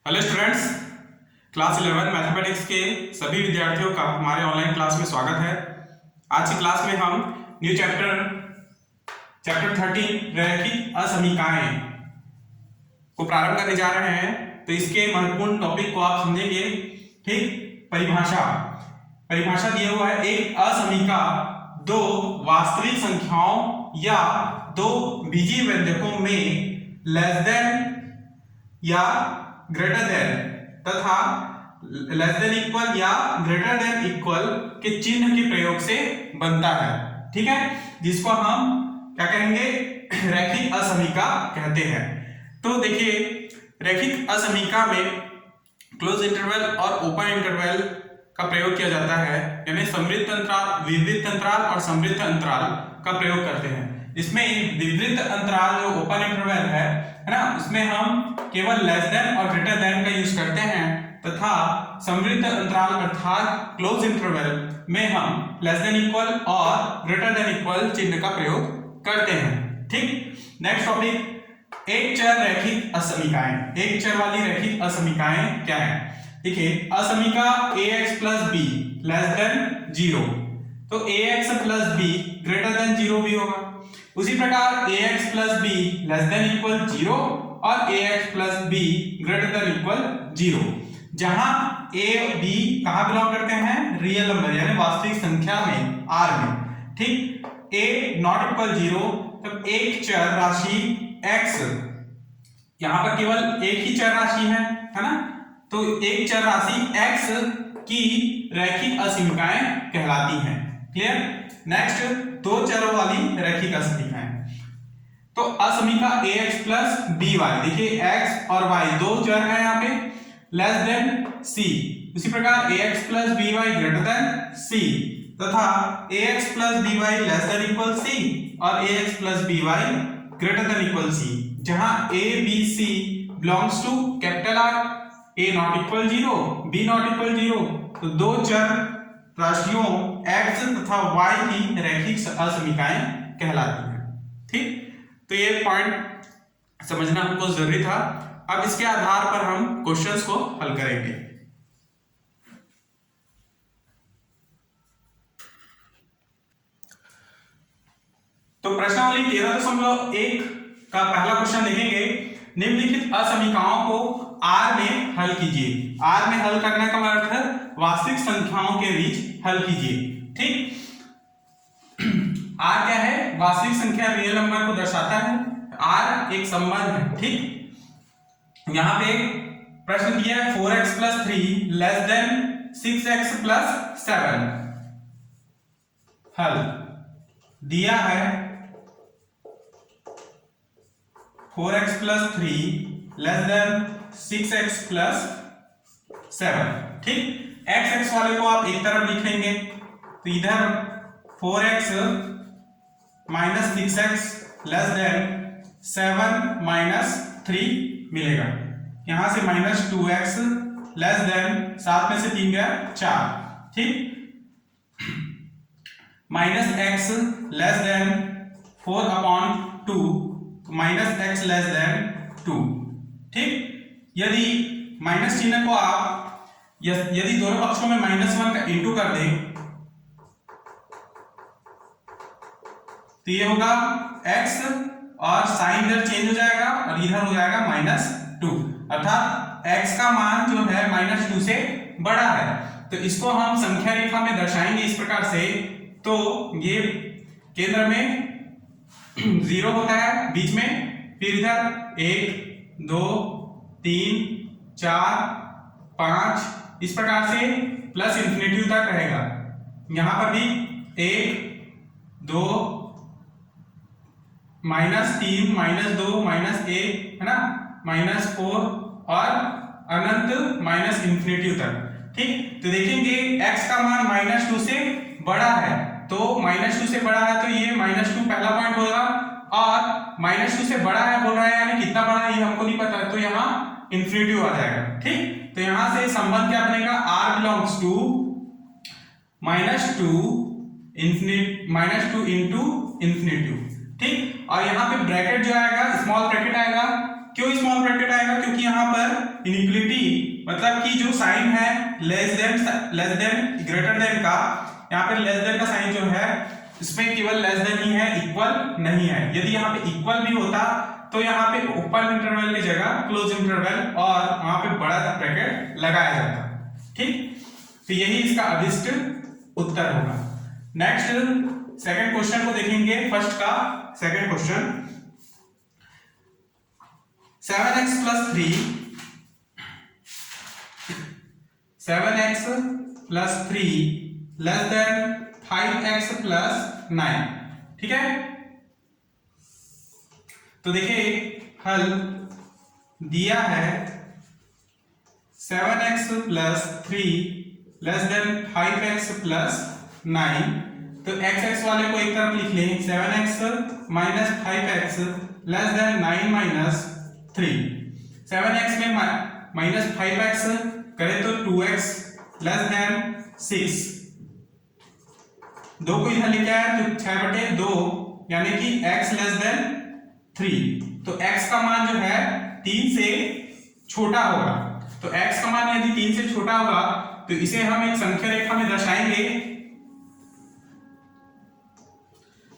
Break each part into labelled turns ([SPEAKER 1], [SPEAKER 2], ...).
[SPEAKER 1] Hello students, class 11 mathematics के सभी विद्यार्थियों का हमारे ऑनलाइन क्लास में स्वागत है। आज की क्लास में हम न्यू चैप्टर 13 रैखिक असमीकाएं को प्रारंभ करने जा रहे हैं। तो इसके महत्वपूर्ण टॉपिक को आप समझेंगे। ठीक, परिभाषा दिया हुआ है, एक असमीका दो वास्तविक संख्याओं या दो बीजीय व्यंजकों में लेस देन या ग्रेटर देन तथा लेस देन इक्वल या ग्रेटर देन इक्वल के चिन्ह के प्रयोग से बनता है। ठीक है, जिसको हम क्या कहेंगे, रैखिक असमीका कहते हैं। तो देखिए, रैखिक असमीका में क्लोज इंटरवल और ओपन इंटरवल का प्रयोग किया जाता है, यानी समवृत्त अंतराल, विवृत्त अंतराल और समवृत्त अंतराल का प्रयोग करते हैं। इसमें विवृत्त अंतराल जो ओपन इंटरवल है ना, उसमें हम केवल लेस देन और ग्रेटर देन का यूज करते हैं, तथा समवृत्त अंतराल अर्थात क्लोज इंटरवल में हम लेस देन इक्वल और ग्रेटर देन इक्वल चिन्ह का प्रयोग करते हैं। ठीक, नेक्स्ट टॉपिक, एक चर रैखिक असमीकाएं। एक चर वाली रैखिक असमीकाएं क्या है? देखिए, असमीका ax plus be less than 0, तो ax plus be greater than 0 भी होगा। उसी प्रकार ax plus be less than equal 0 और ax plus be greater than equal 0, जहां a b कहां बिलोंग करते हैं? रियल नंबर यानी वास्तविक संख्या में, r में। ठीक, a नॉट इक्वल 0, तब एक चर राशि x, यहां पर केवल एक ही चर राशि है ना, तो एक चर राशि x की रैखिक असमीकाएं कहलाती हैं। क्लियर? नेक्स्ट, दो चरों वाली रैखिक असमीकाएं। तो असमीका ax प्लस by, देखिए x और y दो चर हैं यहाँ पे, लेस देन c। उसी प्रकार ax plus by greater than c, तथा ax plus by less than equal c और ax plus by greater than equal c, जहां a b c belongs to capital R, a not equal 0, b not equal 0, तो दो चर राशियों x तथा y की रैखिक असमीकाएं कहलाती हैं। ठीक, तो ये पॉइंट समझना हमको जरूरी था। अब इसके आधार पर हम क्वेश्चंस को हल करेंगे। तो प्रश्नावली 13.1 का पहला क्वेश्चन देखेंगे, निम्नलिखित असमीकाओं को R में हल कीजिए। R में हल करने का अर्थ है वास्तविक संख्याओं के बीच हल कीजिए। ठीक, R क्या है? वास्तविक संख्या, रियल नंबर को दर्शाता है। R एक संबंध है। ठीक, यहां पे प्रश्न दिया है 4x plus 3 less than 6x plus 7, हल दिया है 4x plus 3 less than 6x plus 7। ठीक, x वाले को आप एक तरफ लिख लेंगे, तो इधर 4x minus 6x less than 7 minus 3 मिलेगा। यहां से माइनस 2x लेस देन 7 में से 3 गया 4। ठीक, minus x less then 4/2 minus x less then 2। ठीक, यदि माइनस चिन्ह को आप यदि दोनों पक्षों में -1 का इंटू कर दें, तो ये होगा x और साइन इधर चेंज हो जाएगा और इधर हो जाएगा -2, अर्थात x का मान जो है -2 से बड़ा है। तो इसको हम संख्या रेखा में दर्शाएंगे इस प्रकार से। तो ये केंद्र में 0 होता है बीच में, फिर इधर 1 2 3 4 5 इस प्रकार से प्लस इंफिनिटी तक रहेगा। यहां पर भी 1 2 -3 -2 -1 है ना, -4 और अनंत माइनस इंफिनिटी तक। ठीक, तो देखेंगे x का मान -2 से बड़ा है, तो -2 से बड़ा है तो ये -2 पहला पॉइंट होगा, और -2 से बड़ा है बोल रहा है, यानी कितना बड़ा है ये हमको नहीं पता, तो यहाँ इंफिनिटी आ जाएगा। ठीक, तो यहां से संबंध क्या बनेगा? r belongs to -2 into infinity. ठीक, और यहाँ पे ब्रैकेट जो आएगा, स्मॉल ब्रैकेट आएगा, क्यों स्मॉल ब्रैकेट आएगा? क्योंकि यहाँ पर इनइक्वलिटी मतलब कि जो साइन है लेस देन ग्रेटर देन का, यहाँ पर लेस देन का साइन जो है इसमें केवल लेस देन ही है, इक्वल नहीं है। यदि यहाँ पे इक्वल भी होता तो यहाँ पे ओपन इंटरवल की जगह क्लोज इंटरवल और वहां पे बड़ा ब्रैकेट लगाया जाता। ठीक, तो यही इसका अभिष्ट उत्तर होगा। नेक्स्ट सेकंड क्वेश्चन को देखेंगे। फर्स्ट का second question, 7x + 3 less than 5x + 9। ठीक है, तो देखिए हल दिया है 7x + 3 लेस देन 5x + 9। तो x वाले को एक तरफ लिख लें, 7x - 5x less than 9 - 3। 7x में -5x करें तो 2x लेस देन 6। 2 को इधर लेके आया तो 6/2 यानी कि x लेस देन 3। तो x का मान जो है 3 से छोटा होगा। तो x का मान यदि 3 से छोटा होगा तो इसे हम एक संख्या रेखा में दर्शाएंगे।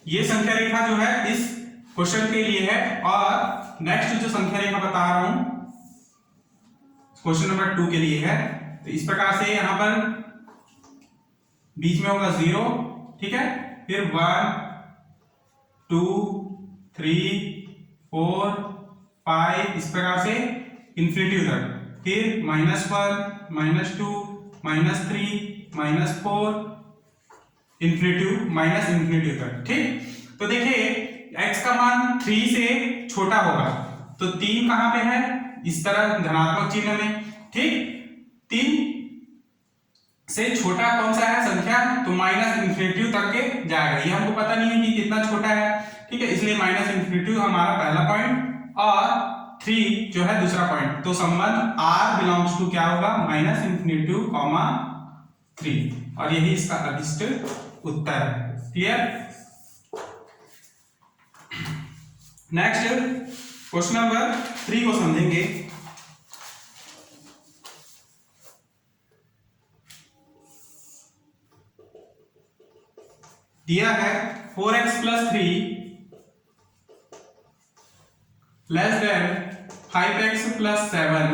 [SPEAKER 1] ये संख्या रेखा जो है इस क्वेश्चन के लिए है। और नेक्स्ट जो संख्या रेखा बता रहा हूं क्वेश्चन नंबर 2 के लिए है। तो इस प्रकार से यहां पर बीच में होगा 0, ठीक है, फिर 1 2 3 4 5 इस प्रकार से इंफिनिटी तक, फिर -1 -2 -3 -4 इंफिनिटी तक। ठीक, तो देखिए x का मान 3 से छोटा होगा तो 3 कहां पे है? इस तरह धनात्मक चिन्ह में। ठीक, 3 से छोटा कौन सा है संख्या? तो -इंफिनिटी तक के जाएगा। ये हमको पता नहीं है कि कितना छोटा है। ठीक है, इसलिए -इंफिनिटी हमारा पहला पॉइंट और 3 जो है दूसरा पॉइंट। तो संबंध r बिलोंग्स टू क्या होगा? -इंफिनिटी, 3। और यही इसका अभिष्ट उत्तर है। क्लियर? नेक्स्ट क्वेश्चन नंबर 3 को समझेंगे। दिया है 4x + 3 लेस देन 5x + 7।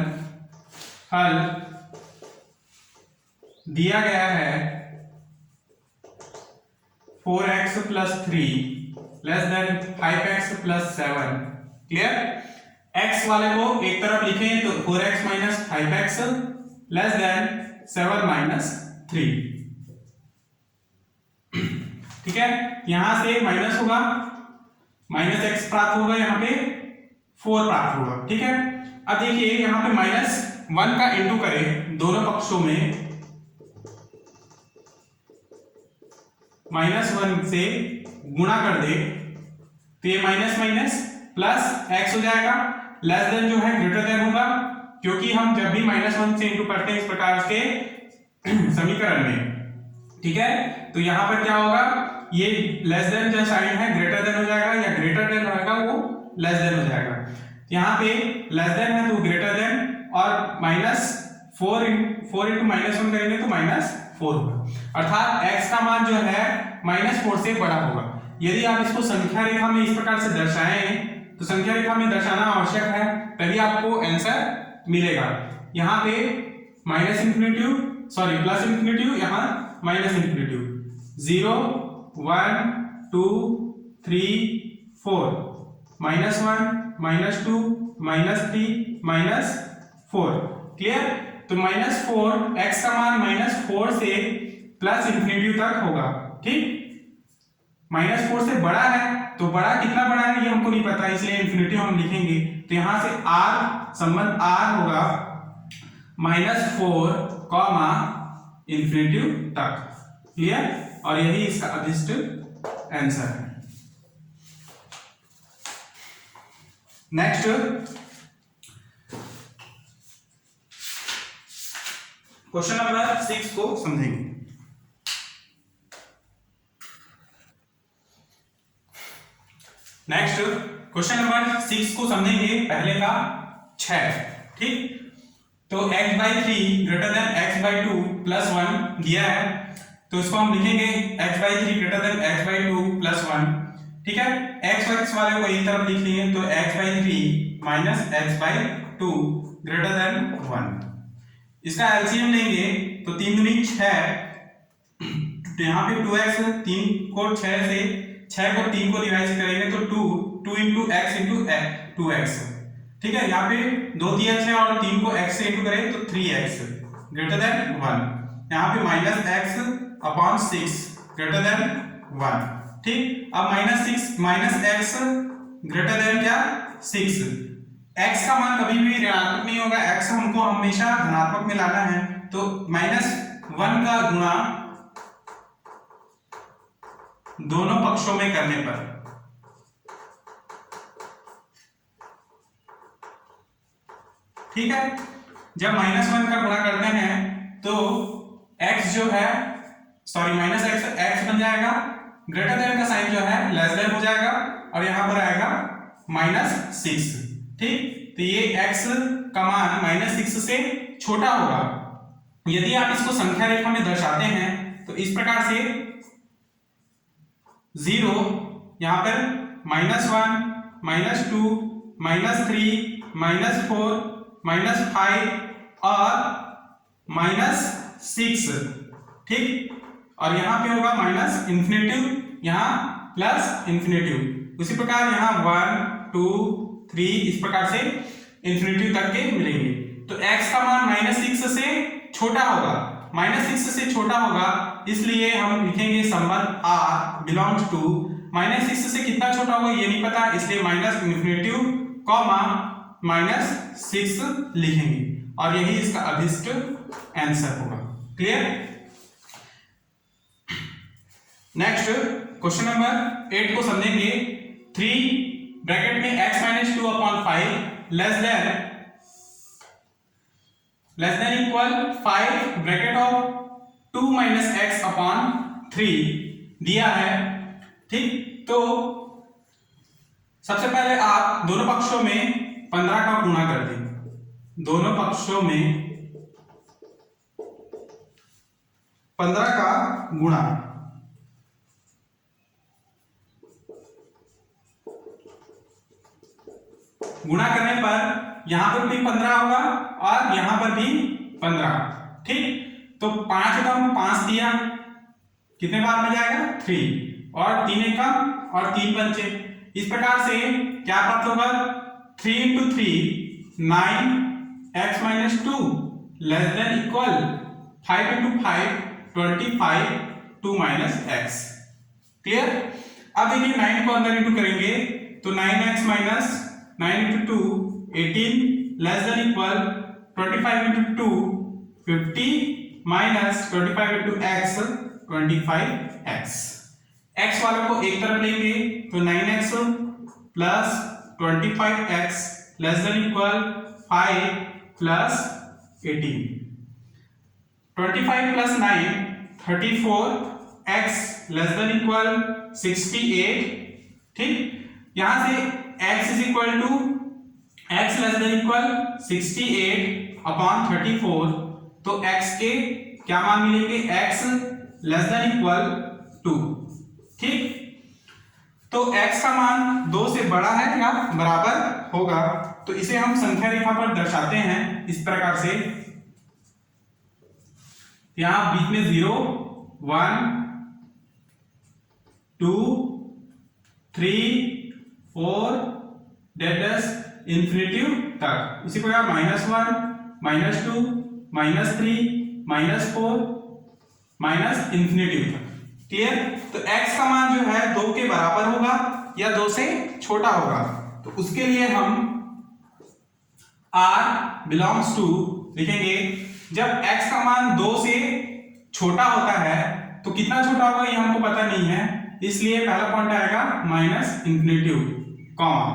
[SPEAKER 1] हल दिया गया है 4x + 3 less than 5x + 7। Clear? x वाले को एक तरफ लिखें तो 4x - 5x लेस देन 7 - 3। ठीक है, यहां से माइनस होगा, -x प्राप्त होगा, यहां पे 4 प्राप्त होगा। ठीक है, अब देखिए यहां पे -1 का इंटू करें दोनों पक्षों में, -1 से गुणा कर दे तो ये माइनस प्लस x हो जाएगा। लेस देन जो है ग्रेटर देन होगा, क्योंकि हम जब भी -1 से इंटू करते हैं इस प्रकार के समीकरण में। ठीक है, तो यहां पर क्या होगा? ये लेस देन जो साइन है ग्रेटर देन हो जाएगा, या ग्रेटर देन रहेगा वो लेस देन हो जाएगा। यहाँ पे लेस देन है तो ग्रेटर देन, और -4 इंटू -1 करेंगे तो -4 होगा। अर्थात x का मान जो है -4 से बड़ा होगा। यदि आप इसको संख्या रेखा में इस प्रकार से दर्शाएं तो संख्या रेखा में दर्शाना आवश्यक है, तभी आपको आंसर मिलेगा। यहाँ पे प्लस इंफिनिटी, यहाँ -इंफिनिटी। 0 1 2 3 4 -1 -2 -3 -4। क्लियर? तो -4 x का मान -4 से प्लस इंफिनिटी तक होगा। ठीक, -4 से बड़ा है तो बड़ा कितना बड़ा है ये हमको नहीं पता, इसलिए इंफिनिटी हम लिखेंगे। तो यहां से r संबंध r होगा -4 इंफिनिटी तक। क्लियर? और यही इसका अभिष्ट आंसर है। नेक्स्ट क्वेश्चन नंबर 6 को समझेंगे। नेक्स्ट क्वेश्चन नंबर 6 को समझेंगे, पहले का 6। ठीक, तो x/3 greater than x/2 plus 1 दिया है, तो इसको हम लिखेंगे x/3 greater than x/2 plus 1। ठीक है, x वाले को एक तरफ लिख लिए, तो x/3 minus x/2 greater than 1। इसका एलसीएम लेंगे तो 3 दूनी 6, तो यहाँ पे 2x, 3 को 6 से 6 को 3 को डिवाइड करेंगे तो 2 इंटू x इंटू 2x। ठीक है, यहाँ पे 2 दिया 6 और 3 को x से इंटू करें तो 3x ग्रेटर देन 1। यहाँ पे minus x upon 6 greater than 1। ठीक, अब माइनस x ग्रेटर देन क्या 6। x का मान कभी भी ऋणात्मक नहीं होगा, x हमको हमेशा धनात्मक में लाना है, तो -1 का गुणा दोनों पक्षों में करने पर ठीक है, जब -1 का गुणा करते हैं तो x जो है माइनस x बन जाएगा, ग्रेटर देन का साइन जो है लेस देन हो जाएगा और यहां पर आएगा -6। ठीक, तो ये x का मान -6 से छोटा होगा। यदि आप इसको संख्या रेखा में दर्शाते हैं तो इस प्रकार से 0 यहां पर -1 -2 -3 -4 -5 और -6। ठीक, और यहां पे होगा माइनस इंफिनिटिव, यहां प्लस इंफिनिटिव। उसी प्रकार यहां 1 2 3 इस प्रकार से इंफिनिटिव तक के मिलेंगे। तो x का मान -6 से छोटा होगा, -6 से छोटा होगा, इसलिए हम लिखेंगे संबंध r बिलोंग्स टू -6 से कितना छोटा होगा ये नहीं पता, इसलिए माइनस इंफिनिटिव कॉमा -6 लिखेंगे और यही इसका अभिष्ट आंसर होगा। क्लियर। नेक्स्ट क्वेश्चन नंबर 8 को समझेंगे। 3 ब्रैकेट में x - 2/5 less than equal 5 bracket of 2 - x/3 दिया है। ठीक, तो सबसे पहले आप दोनों पक्षों में 15 का गुणा कर दें, दोनों पक्षों में 15 का गुणा, करने पर यहां पर भी 15 होगा और यहां पर भी 15। ठीक, तो 5 कम 5 दिया, कितने बार में जाएगा 3 और 3 एकम और 3 पंचे। इस प्रकार से क्या प्राप्त होगा 3 into 3 9 x - 2 less than equal 5 into 5 25 2 - x। Clear. अब देखिए 9 को अंदर इंटू करेंगे तो 9x - 9 into 2 18 less than equal 25 into 2 50 minus 25 into x 25x। x वालों को एक तरफ लेंगे तो 9x plus 25x less than equal 5 plus 18। 25 plus 9 34x less than equal 68। ठीक, यहां से x is equal to x less than equal 68 upon 34, तो x के क्या मान मिलेंगे x लेस देन इक्वल 2। ठीक, तो x का मान 2 से बड़ा है या बराबर होगा, तो इसे हम संख्या रेखा पर दर्शाते हैं इस प्रकार से। यहां बीच में 0 1 2 3 4 डेडस इंफिनिटिव तक, इसी प्रकार -1 -2 -3 -4 माइनस इंफिनिटिव तक। क्लियर। तो x का मान जो है 2 के बराबर होगा या 2 से छोटा होगा, तो उसके लिए हम r बिलोंग्स टू लिखेंगे। जब x का मान 2 से छोटा होता है तो कितना छोटा होगा ये हमको पता नहीं है, इसलिए पहला पॉइंट आएगा माइनस इंफिनिटिव कॉमा।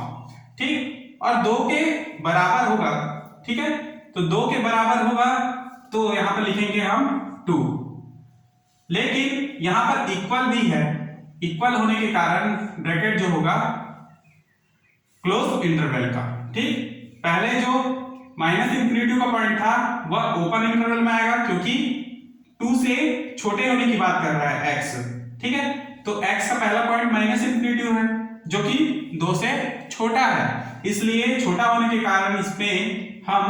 [SPEAKER 1] ठीक, और 2 के बराबर होगा। ठीक है, तो 2 के बराबर होगा तो यहां पर लिखेंगे हम 2, लेकिन यहां पर इक्वल भी है, इक्वल होने के कारण ब्रैकेट जो होगा क्लोज इंटरवल का। ठीक, पहले जो माइनस इंफिनिटी का पॉइंट था वह ओपन इंटरवल में आएगा, क्योंकि 2 से छोटे होने की बात कर रहा है x। ठीक है, तो x का पहला पॉइंट माइनस इंफिनिटी है जो कि 2 से छोटा है, इसलिए छोटा होने के कारण इसमें हम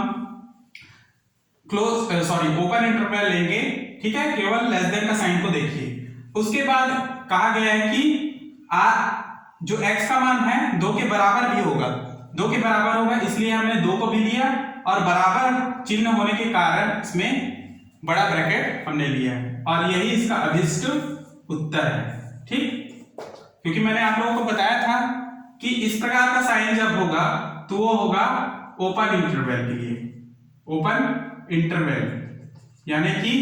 [SPEAKER 1] ओपन इंटरवल लेंगे। ठीक है, केवल लेस देन का साइन को देखिए। उसके बाद कहा गया है कि जो x का मान है 2 के बराबर भी होगा, 2 के बराबर होगा, इसलिए हमने 2 को भी लिया और बराबर चिन्ह होने के कारण इसमें बड़ा ब्रैकेट हमने लिया है, और यही इसका अभिष्ट उत्तर है। ठीक, क्योंकि मैंने आप लोगों को बताया था कि इस प्रकार का साइन जब होगा तो वो होगा ओपन इंटरवल के लिए, ओपन इंटरवल यानी कि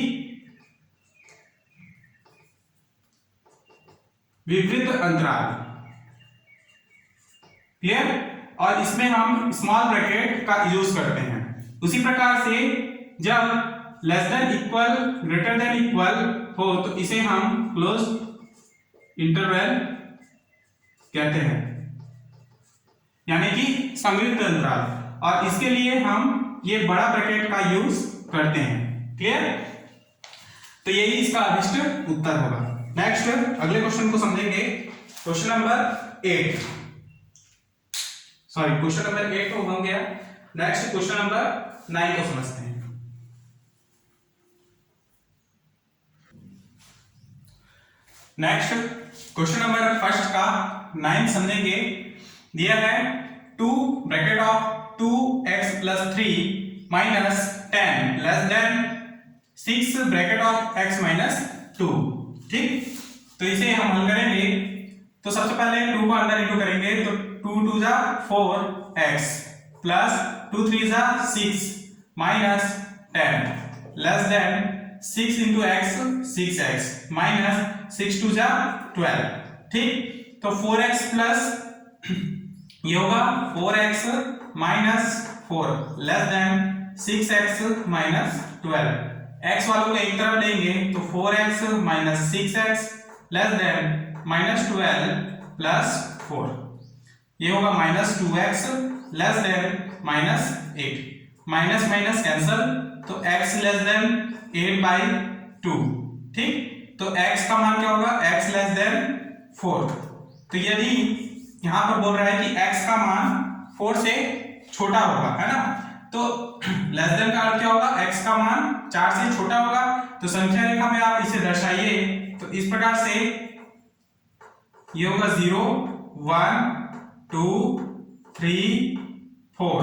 [SPEAKER 1] विवृत अंतराल। क्लियर, और इसमें हम स्मॉल ब्रैकेट का यूज करते हैं। उसी प्रकार से जब less than equal greater than equal हो तो इसे हम क्लोज इंटरवल कहते हैं, यानी कि समृद्ध अंतराल, और इसके लिए हम ये बड़ा ब्रैकेट का यूज करते हैं। क्लियर, तो यही इसका अभिष्ट उत्तर होगा। नेक्स्ट अगले क्वेश्चन को समझेंगे। क्वेश्चन नंबर 8 तो हो गया। नेक्स्ट क्वेश्चन नंबर 9 को समझते हैं। नेक्स्ट क्वेश्चन नंबर फर्स्ट का 9 समझेंगे। दिया है 2 bracket of 2x + 3 - 10 less than 6 bracket of x - 2। ठीक, तो इसे हम हल करेंगे। तो सबसे पहले 2 को अंदर इंटू करेंगे, तो 2 × 2 = 4x plus 2 × 3 = 6 minus 10 less than 6 × x 6x minus 6 × 2 = 12। ठीक, तो 4x प्लस ये होगा 4x minus 4 less than 6x minus 12। x वालों को एक तरफ लेंगे तो 4x minus 6x less than minus 12 plus 4। ये होगा minus 2x less than minus 8। Minus minus cancel, तो x लेस देन 8/2। ठीक, तो x का मान क्या होगा, x लेस देन 4। तो यदि यहां पर बोल रहा है कि x का मान 4 से छोटा होगा, है ना, तो लेस देन का अर्थ क्या होगा, x का मान 4 से छोटा होगा। तो संख्या रेखा में आप इसे दर्शाइए तो इस प्रकार से ये होगा 0 1 2 3 4।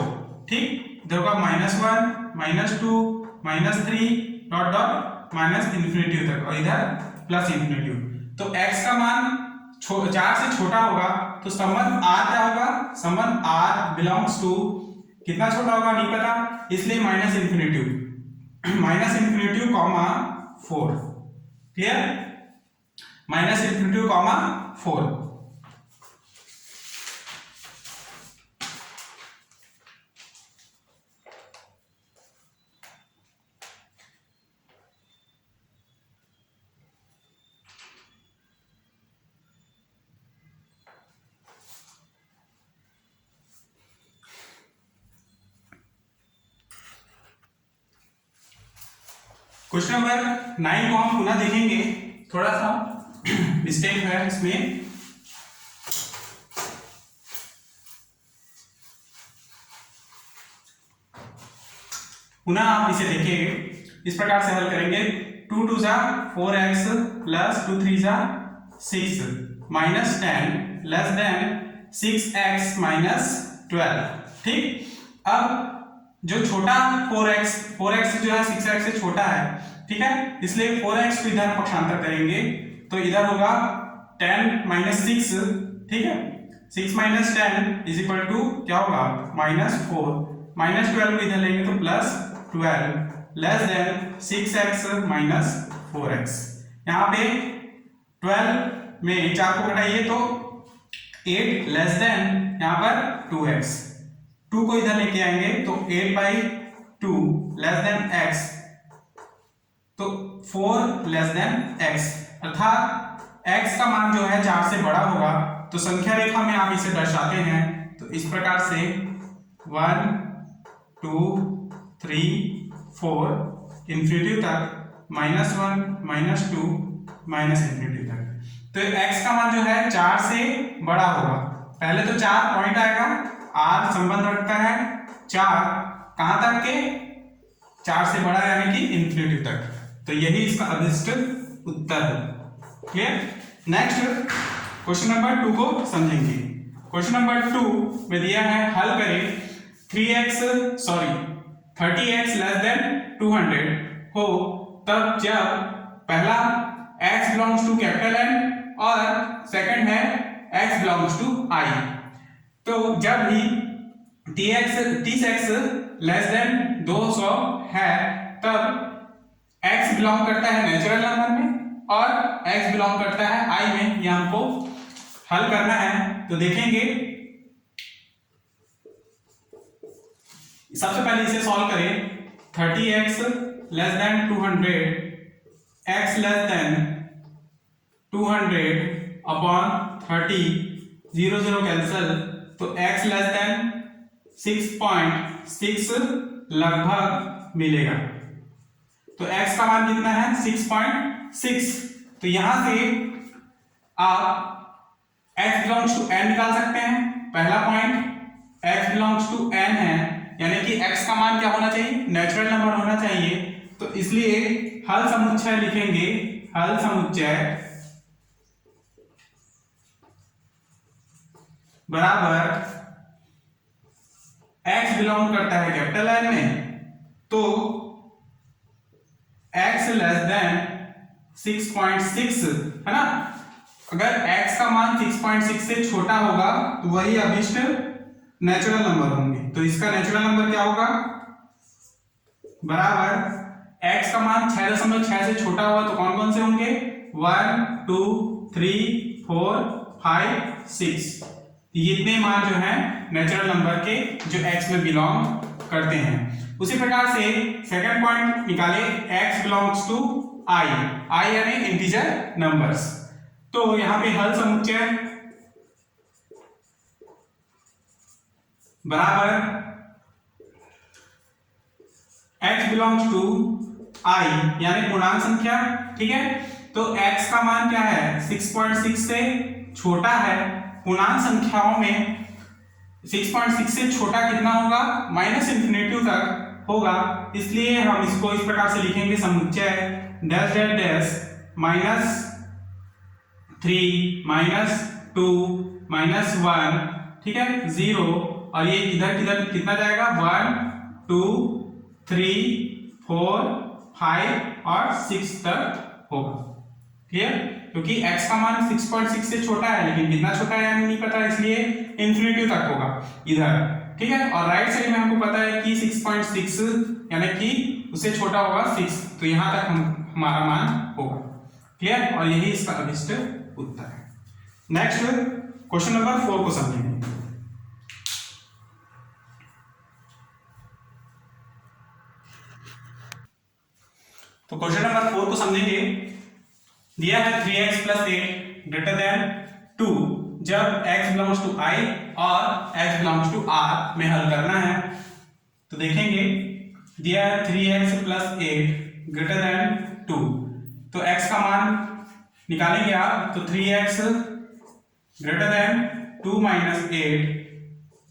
[SPEAKER 1] ठीक, इधर होगा -1 -2 -3 डॉट डॉट माइनस इंफिनिटी तक, और इधर प्लस इंफिनिटी। तो x का मान 4 से छोटा होगा, तो संबंध r क्या होगा, संबंध r बिलोंग्स टू कितना छोटा होगा नहीं पता, इसलिए minus infinity 4। Clear, -∞, 4। Question number 9 को हम पुनः देखेंगे, थोड़ा सा मिस्टेक है इसमें। पुनः आप इसे देखिए, इस प्रकार से हल करेंगे। 2 × 2 = 4x plus 2 × 3 = 6 minus 10 less than 6x minus 12। ठीक, अब जो छोटा 4x जो है 6x से छोटा है, ठीक है, इसलिए 4x को इधर पक्षांतर करेंगे तो इधर होगा 10 - 6। ठीक है, 6 - 10 = क्या होगा, -4 -12 को इधर लेंगे तो +12 less than 6x minus 4x। यहाँ पे 12 में 4 को घटाइए तो 8 लेस देन यहाँ पर 2x। 2 को इधर लेके आएंगे तो 8/2 लेस देन x, तो 4 लेस देन x, अर्थात x का मान जो है 4 से बड़ा होगा। तो संख्या रेखा में आप इसे दर्शाते हैं तो इस प्रकार से 1 2 3 4 इन्फिनिटी तक, -1 -2 -इन्फिनिटी तक। तो x का मान जो है 4 से बड़ा होगा। पहले तो 4 पॉइंट आएगा, r संबंध रखता है 4 कहां तक के, 4 से बड़ा यानी कि इन्फिनिटी तक। तो यही इसका अभिष्ट उत्तर है। क्लियर। नेक्स्ट क्वेश्चन नंबर 2 को समझेंगे। क्वेश्चन नंबर 2 में दिया है हल करें 30x लेस देन 200 हो तब जब पहला x belongs to capital N और सेकंड है x बिलोंग्स टू I। तो जब भी 30x लेस देन 200 है तब x बिलोंग करता है नेचुरल नंबर में और x बिलोंग करता है I में। यह हमको हल करना है। तो देखेंगे, सबसे पहले इसे सॉल्व करें। 30x less than 200, x less then 200 upon 30, 0 0 cancel, तो x लेस देन 6.6 लगभग मिलेगा। तो x का मान कितना है 6.6। तो यहां से आप x बिलोंग्स टू n निकाल सकते हैं। पहला point x belongs to n है, यानी कि x का मान क्या होना चाहिए, नेचुरल नंबर होना चाहिए। तो इसलिए हल समुच्चय लिखेंगे, हल समुच्चय बराबर x बिलोंग करता है कैपिटल N में, तो x लेस देन 6.6 है ना। अगर x का मान 6.6 से छोटा होगा तो वही अभिष्ट नेचुरल नंबर होंगे। तो इसका नेचुरल नंबर क्या होगा, बराबर x का मान 6.6 से छोटा होगा तो कौन कौन से होंगे, 1 2 3 4 5 6। ये इतने मान जो है नेचुरल नंबर के जो x में बिलोंग करते हैं। उसी प्रकार से सेकंड पॉइंट निकाले, x बिलोंग्स टू I यानी इंटीजर नंबर्स। तो यहां पे हल समुच्चय बराबर x बिलोंग्स टू I यानी पूर्णांक संख्या। ठीक है, तो x का मान क्या है 6.6 से छोटा है। पूर्णांक संख्याओं में 6.6 से छोटा कितना होगा, -इन्फिनिटी तक होगा। इसलिए हम इसको इस प्रकार से लिखेंगे, समुच्चय डैश डैश डैश -3 -2 -1, ठीक है 0, और ये इधर किधर कितना जाएगा 1 2 3 4 5 और 6 तक होगा। क्लियर, क्योंकि x का मान 6.6 से छोटा है, लेकिन कितना छोटा है हमें नहीं पता, इसलिए इन्फिनिटी तक होगा इधर। ठीक है, और राइट साइड में हमको पता है कि 6.6 यानी कि उससे छोटा होगा 6, तो यहां तक हमारा मान होगा। क्लियर, और यही इसका अभिष्ट उत्तर है। नेक्स्ट क्वेश्चन नंबर 4 को समझेंगे। तो क्वेश्चन नंबर 4 को समझेंगे। दिया है 3x + 8 ग्रेटर देन 2 जब x बिलोंग्स टू I और x बिलोंग्स टू R में हल करना है। तो देखेंगे, दिया है 3x + 8 ग्रेटर देन 2, तो x का मान निकालेंगे आप। तो 3x greater than 2 - 8,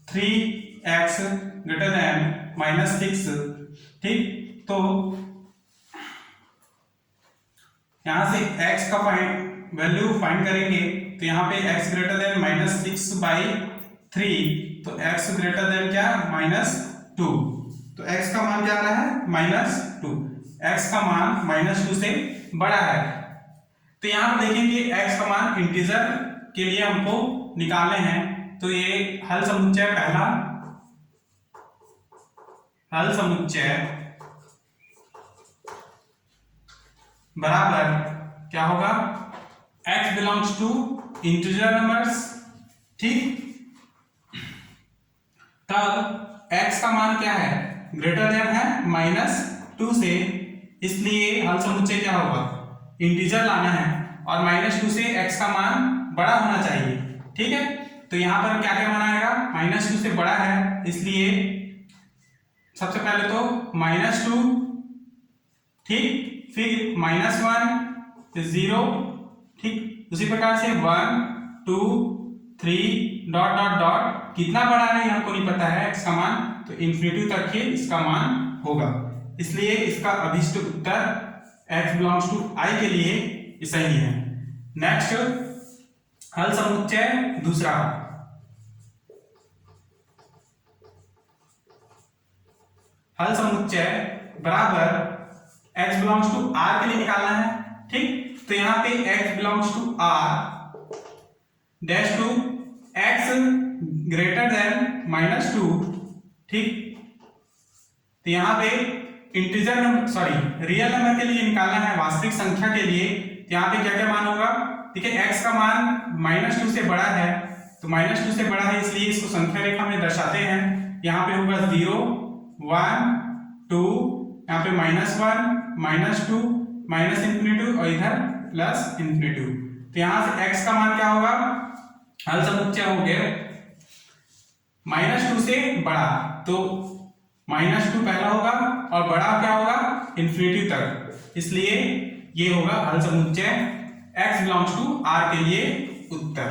[SPEAKER 1] 3x greater than -6। ठीक, तो यहां से x का वैल्यू फाइंड करेंगे। तो यहाँ पे x ग्रेटर देन -6/3, तो x ग्रेटर देन क्या -2, तो x का मान क्या आ रहा है -2। x का मान -2 से बड़ा है। तो यहाँ पर देखेंगे x का मान इंटीजर के लिए हमको निकालने हैं। तो ये हल समुच्चय, पहला हल समुच्चय बराबर क्या होगा, x belongs to integer numbers. ठीक, तब x का मान क्या है, ग्रेटर देन है -2 से, इसलिए हल समुच्चय क्या होगा, इंटीजर लाना है और -2 से x का मान बड़ा होना चाहिए। ठीक है, तो यहाँ पर क्या क्या बनाएगा, -2 से बड़ा है, इसलिए सबसे पहले तो -2, ठीक, फिर -1 फिर 0, ठीक, उसी प्रकार से 1 2 3 डॉट डॉट डॉट, कितना बड़ा है हमको नहीं पता है x का मान, तो इन्फिनिटी तक ही इसका मान होगा, इसलिए इसका अभीष्ट उत्तर x बिलोंग्स टू I के लिए सही है। नेक्स्ट, हल समुच्चय दूसरा, हल समुच्चय बराबर x बिलोंग्स टू R के लिए निकालना है, ठीक, तो यहाँ पे x belongs to R dash two x greater than -2, ठीक, तो यहाँ पे integer number, sorry real number के लिए निकालना है, वास्तविक संख्या के लिए, तो यहाँ पे क्या क्या मान होगा, ठीक है, x का मान -2 से बड़ा है, तो -2 से बड़ा है इसलिए इसको संख्या रेखा में दर्शाते हैं, यहाँ पे होगा 0 1 2, यहाँ पे -1 -2 -∞ और इधर +∞, तो यहाँ से x का मान क्या होगा, हल समुच्चय हो गया -2 से बड़ा, तो -2 पहला होगा और बड़ा क्या होगा इन्फिनिटी तक, इसलिए ये होगा हल समुच्चय x बिलोंग्स टू R के लिए उत्तर।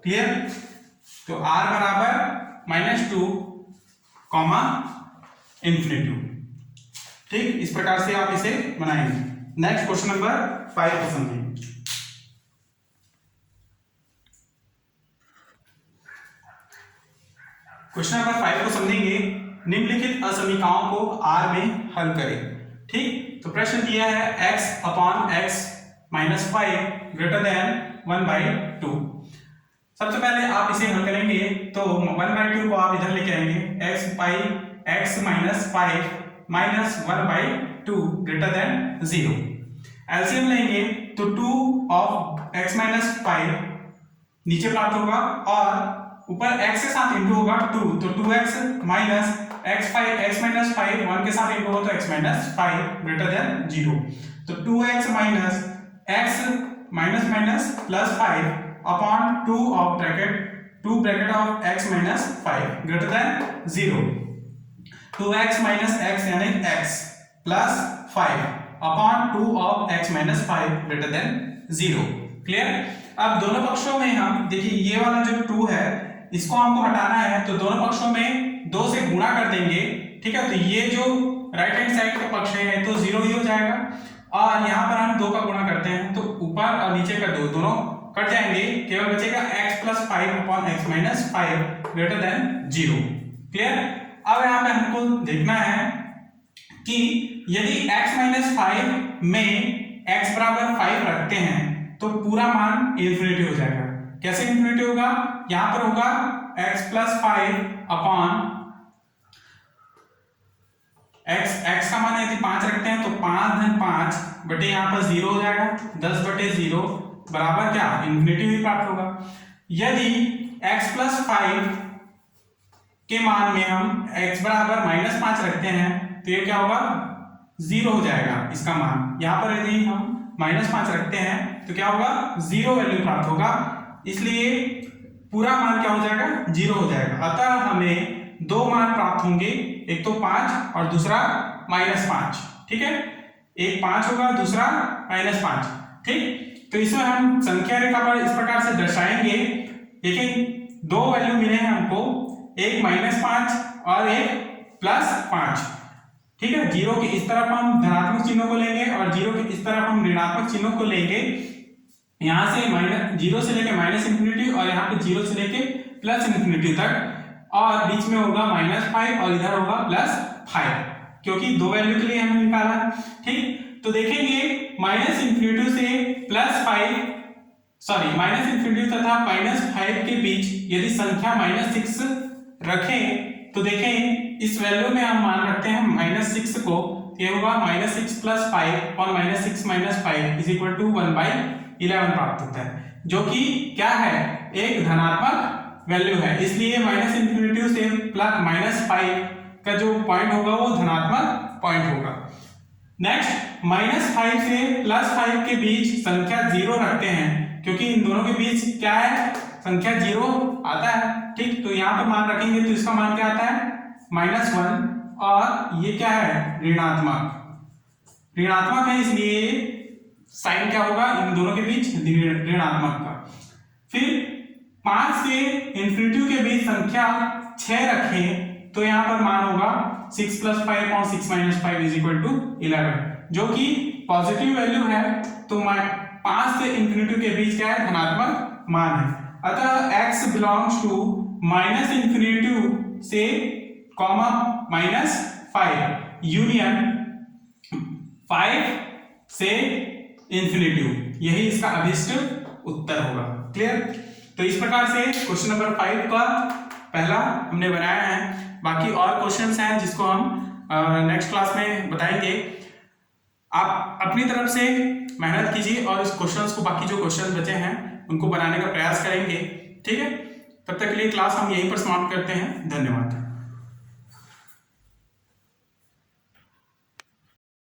[SPEAKER 1] क्लियर, तो R बराबर -2 इन्फिनिटी, ठीक, इस प्रकार से आप इसे बनाएंगे। नेक्स्ट क्वेश्चन नंबर 5 को समझेंगे। क्वेश्चन नंबर 5 को समझेंगे, निम्नलिखित असमीकाओं को R में हल करें, ठीक, तो प्रश्न दिया है x upon x minus 5 greater than 1/2। सबसे पहले आप इसे हल करेंगे तो 1/2 को आप इधर लेके आएंगे, x minus 5 minus 1/2 greater than 0। LCM लेंगे तो 2 ऑफ x माइनस 5 नीचे प्राप्त होगा और ऊपर x के साथ इंटू होगा 2, तो 2x माइनस x माइनस 5 1 के साथ इंटू हो तो x माइनस 5 ग्रेटर देन 0, तो 2x minus x minus minus plus 5 upon 2 of bracket of x minus 5 greater than 0, 2x minus x यानी x plus 5 upon 2 of x minus 5 greater than 0। Clear, अब दोनों पक्षों में हम देखिए ये वाला जो 2 है इसको हमको हटाना है, तो दोनों पक्षों में 2 से गुणा कर देंगे, ठीक है, तो ये जो राइट हैंड साइड का पक्ष है तो 0 ही हो जाएगा, और यहाँ पर हम 2 का गुणा करते हैं तो ऊपर और नीचे का 2 दोनों कट जाएंगे, केवल बचेगा x plus 5 upon x minus 5 greater than 0। Clear, अब यहाँ पे हमको देखना है कि यदि x माइनस 5 में x बराबर 5 रखते हैं तो पूरा मान इन्फिनिटी हो जाएगा। कैसे इन्फिनिटी होगा, यहां पर होगा x प्लस 5 अपॉन x का मान यदि 5 रखते हैं तो 5 धन 5 बटे यहाँ पर 0 हो जाएगा, 10/0 बराबर क्या इन्फिनिटी भी प्राप्त होगा। यदि x प्लस 5 के मान में हम x बराबर -5 रखते हैं तो ये क्या होगा 0 हो जाएगा इसका मान, यहाँ पर यदि हम -5 रखते हैं तो क्या होगा 0 वैल्यू प्राप्त होगा, इसलिए पूरा मान क्या हो जाएगा 0 हो जाएगा। अतः हमें 2 मान प्राप्त होंगे, एक तो 5 और दूसरा -5, ठीक है, एक 5 होगा दूसरा -5, ठीक, तो इसमें हम संख्या रेखा पर इस प्रकार से दर्शाएंगे, देखिए 2 वैल्यू मिले हैं हमको, एक -5 और एक +5, ठीक है, 0 के इस तरफ हम धनात्मक चिन्हों को लेंगे और 0 के इस तरफ हम ऋणात्मक चिन्हों को लेंगे, यहां से -0 से लेके -∞ और यहाँ पे 0 से लेके +∞ तक, और बीच में होगा -5 और इधर होगा +5, क्योंकि 2 वैल्यू के लिए हमने निकाला, ठीक, तो देखेंगे -∞ से +5 सॉरी -∞ तथा -5 के बीच यदि संख्या -6 रखें तो देखें इस वैल्यू में हम मान रखते हैं -6 को, ये होगा -6 + 5 और -6 - 5 = 1/11 प्राप्त होता है, जो कि क्या है एक धनात्मक वैल्यू है, इसलिए -∞ से -5 का जो पॉइंट होगा वो धनात्मक पॉइंट होगा। नेक्स्ट -5 से +5 के बीच संख्या 0 रखते हैं, क्योंकि इन दोनों के बीच क्या है संख्या 0 आता है, ठीक, तो यहाँ पे मान रखेंगे तो इसका मान क्या आता है -1, और ये क्या है ऋणात्मक है, इसलिए साइन क्या होगा इन दोनों के बीच ऋणात्मक का। फिर 5 से इंफिनिटी के बीच संख्या 6 रखें तो यहाँ पर मान होगा 6 + 5 और 6 - 5 = 11, जो कि पॉजिटिव वैल्यू है, तो 5 से इंफिनिटी के बीच क्या है धनात्मक मान है। अतः x बिलोंग्स टू -इंफिनिटी से -5 यूनियन 5 से इंफिनिटी, यही इसका अभिष्ट उत्तर होगा। क्लियर? तो इस प्रकार से क्वेश्चन नंबर 5 का पहला हमने बनाया है। बाकी और क्वेश्चंस हैं जिसको हम नेक्स्ट क्लास में बताएंगे। आप अपनी तरफ से मेहनत कीजिए और इस क्वेश्चंस को, बाकी जो क्वेश्चन बचे हैं उनको बनाने का प्रयास करेंगे। ठीक है, तब तक के लिए क्लास हम यहीं पर समाप्त करते हैं। धन्यवाद।